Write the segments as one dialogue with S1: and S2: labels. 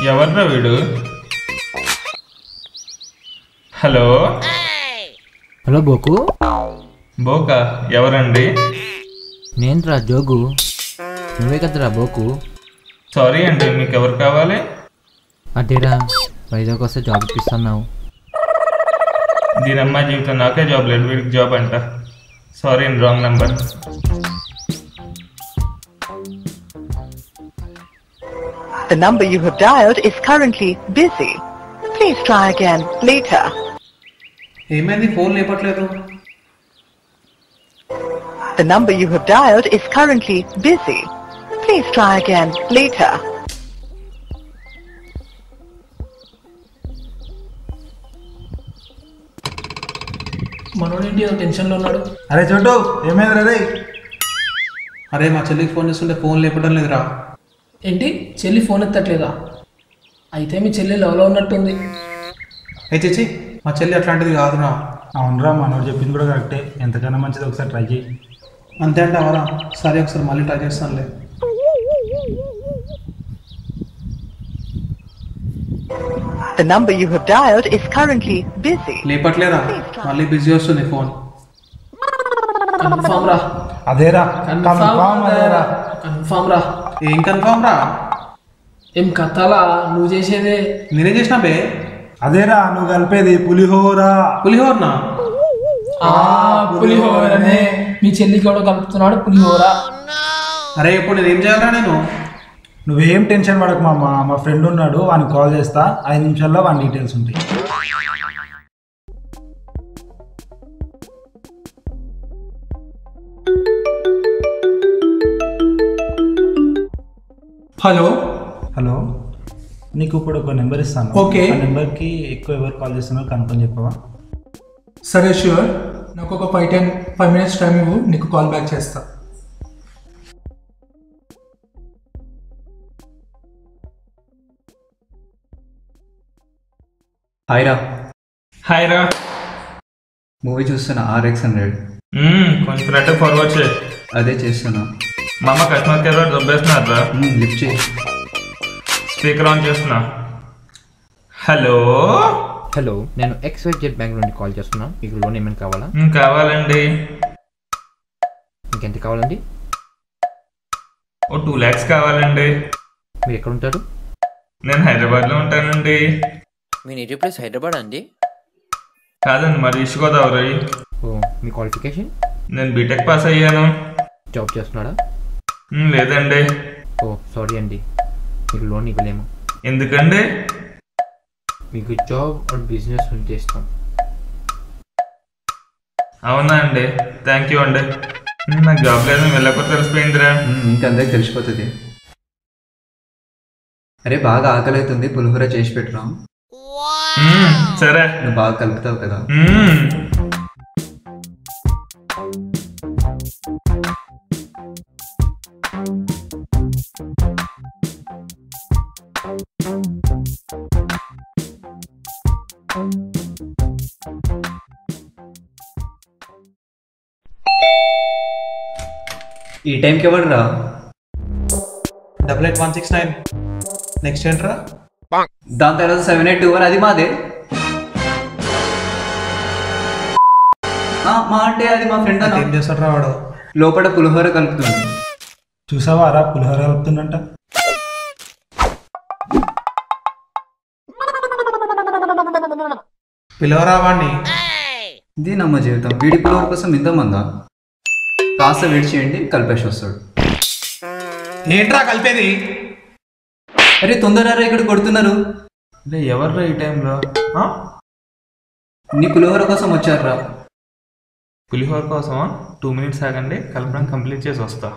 S1: ఎవర్రా వీడు? Hello
S2: hello బోకు.
S1: బోకా ఎవరండి?
S2: నేను రా జోగు. నువ్వే కదరా బోకు.
S1: సారీ అండి, మీకు ఎవరు కావాలి?
S2: అదేరా వైజాగ్ వస్తే జాబ్ ఇప్పిస్తున్నావు.
S1: దీని అమ్మాయి జీవితం నాకే జాబ్ లేదు, వీడికి జాబ్ అంట. సారీ అండి, wrong number.
S3: The number you have dialed is currently busy. Please try again later.
S4: ఏమైంది phone లేపట్లేదు?
S3: The number you have dialed is currently busy. Please try again later.
S4: మనోడేంటి టెన్షన్లో ఉన్నాడు?
S5: అరే చోటు ఏమైంది రే?
S4: అరే మా చెల్లికి ఫోన్ చేస్తుంటే ఫోన్ లేపడం లేదురా.
S6: ఏంటి చెల్లి ఫోన్ ఎత్తట్లేదా? అయితే మీ చెల్లి లవ్లో ఉన్నట్టుంది.
S4: ఏ చిచ్చి, మా చెల్లి అట్లాంటిది కాదురా.
S5: అవునరా, మనోడు చెప్పింది కూడా కరెక్టే. ఎంతకన్నా మంచిది, ఒకసారి ట్రై చేయి.
S4: అంతే అంటే అవరా? సరే ఒకసారి మళ్ళీ ట్రై చేస్తానులే.
S3: The number you have dialed is currently busy.
S4: లేపట్లేదా? మళ్ళీ బిజీ వస్తుంది ఫోన్.
S6: కన్ఫామ్ రా.
S5: అదేరా కన్ఫామ్, అదేరా.
S6: కన్ఫామ్ రా.
S4: ఏం కన్ఫామ్ రా?
S6: ఏం కథలా నువ్వు చేసేదే?
S4: నేనే చేసినా బే.
S5: అదేరా నువ్వు కలిపేది పులిహోర.
S4: పులిహోరనా?
S6: పులిహోరనే. మీ చెల్లికి కూడా కలుపుతున్నాడు పులిహోర.
S4: అరే ఇప్పుడు నేనేం చేయాలరా? నేను
S5: నువ్వేం టెన్షన్ పడకు మామ, మా ఫ్రెండ్ ఉన్నాడు, వానికి కాల్ చేస్తా. 5 నిమిషాల్లో వాని డీటెయిల్స్ ఉంటాయి.
S4: హలో
S5: హలో, నీకు ఇప్పుడు ఒక నెంబర్ ఇస్తాను.
S4: ఓకే.
S5: ఆ నెంబర్కి ఎక్కువ ఎవరు కాల్ చేస్తున్నారో కనుక్కొని చెప్పవా?
S7: సరే ష్యూర్. నాకు ఒక 5 minutes టైం ఇవ్వు, నీకు కాల్ బ్యాక్ చేస్తా.
S8: హాయ్ రా.
S1: హాయ్ రా.
S8: మూవీ చూస్తున్నా, RX100.
S1: కొంచెం థ్రెడ్ ఫార్వర్డ్ చేయి.
S8: అదే చేస్తున్నా.
S1: మా అమ్మ కస్టమర్ కేర్ వాడు దొబ్బేస్తున్నారు రా.
S8: లిఫ్ట్ చేయి.
S1: స్పీకర్ ఆన్ చేస్తున్నా. హలో
S2: హలో, నేను XYZ బ్యాంక్ నుండి కాల్ చేస్తున్నా. మీకు లోన్ ఏమైనా కావాలా?
S1: కావాలండి.
S2: ఇంకెంత కావాలండి?
S1: ఓ 2 lakhs కావాలండి.
S2: మీరు ఎక్కడ ఉంటారు?
S1: నేను హైదరాబాద్లో ఉంటానండి.
S2: మీ నేటివ్ ప్లేస్ హైదరాబాద్ అండి?
S1: కాదండి, మరి ఈస్ట్ గోదావరి.
S2: ఓ, మీ క్వాలిఫికేషన్?
S1: నేను బీటెక్ పాస్ అయ్యాను.
S2: జాబ్ చేస్తున్నాడా?
S1: లేదండి.
S2: ఓ సారీ అండి, మీకు లోన్ ఇవ్వలేము.
S1: ఎందుకండి?
S2: మీకు జాబ్ ఆర్ బిజినెస్ ఉంటే ఇస్తాం.
S1: అవునా అండి, థ్యాంక్ యూ అండి. నాకు జాబ్ లేదని వెళ్ళకపోతే తెలిసిపోయిందిరా.
S8: ఇంకందరికి తెలిసిపోతుంది. అరే బాగా ఆకలి అవుతుంది, పులిహోర చేసి పెట్టరా.
S1: సరే.
S8: నువ్వు బాగా కలుపుతావు కదా. ఈ టైంకి ఎవరు రా?
S4: 88-169. నెక్స్ట్ ఏంట్రా?
S8: దాని తర్వాత 7821, అది మాదే. మా అంటే అది మా ఫ్రెండ్.
S4: ఏం చేస్తాడు రా వాడు?
S8: లోపల పులిహోర కలుపుతుంది.
S5: చూసావా రా, పులిహోర కలుపుతుందంట.
S4: పిలవరా వాడిని.
S8: ఇది నమ్మ జీవితం. వీడి పులిహోర కోసం ఇంతమందా? కాస్త వెయిట్ చేయండి, కలిపేసి వస్తాడు.
S4: ఏంట్రా కలిపేది?
S8: అరే తొందరరా, ఇక్కడ కొడుతున్నారు.
S1: ఎవర్రా ఈ టైంలో?
S8: నీ పులిహోర కోసం వచ్చారా?
S1: పులిహోర కోసమా? 2 minutes ఆగండి, కలపడం కంప్లీట్ చేసి వస్తా.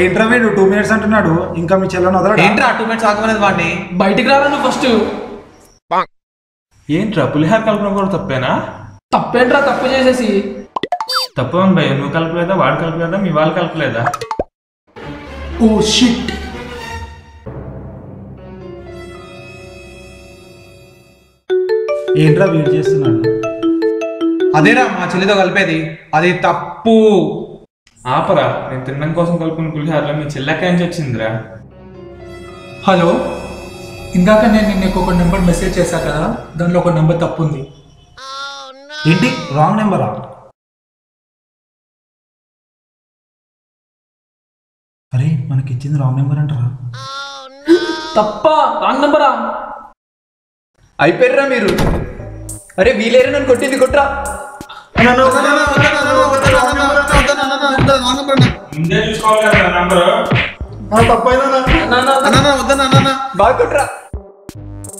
S5: ఏంట్రా వీడు 2 minutes అంటున్నాడు, ఇంకా మీ చెల్లెని వదలడా?
S4: ఏంట్రా 2 minutes ఆగమనేది వాడిని?
S6: బయటికి రారా నువ్వు ఫస్ట్.
S1: ఏంట్రా పులిహోర కలపడం కూడా తప్పేనా?
S6: తప్పేంట్రా తప్పు చేసేసి?
S1: తప్పు అని భయ, నువ్వు కలపలేదా, వాడు కలపలేదా, మీ వాళ్ళు కలపలేదా?
S7: Oh shit.
S5: ఏంట్రా వీడు చేస్తున్నాడు?
S4: అదేరా మా చెల్లితో కలిపేది, అది తప్పు.
S1: ఆపరా, నేను తినడం కోసం కలుపుకున్న పులిహోరలో మీ చెల్లెక్క నుంచి వచ్చిందిరా.
S7: హలో, ఇందాక నేను నీకు ఒక నెంబర్ మెసేజ్ చేశా కదా, దానిలో ఒక నెంబర్ తప్పు ఉంది.
S5: ఏంటి రాంగ్ నెంబరా? అరే మనకి ఇచ్చింది రాంగ్ నెంబర్ అంటారా?
S6: తప్ప రాంగ్ నెంబరా?
S8: అయిపోయారా మీరు? అరే వీలేరు నన్ను కొట్టింది కొట్రా.
S1: ముందే చూసుకోవాలి కదా నంబరు.
S8: బాగా కొట్రా.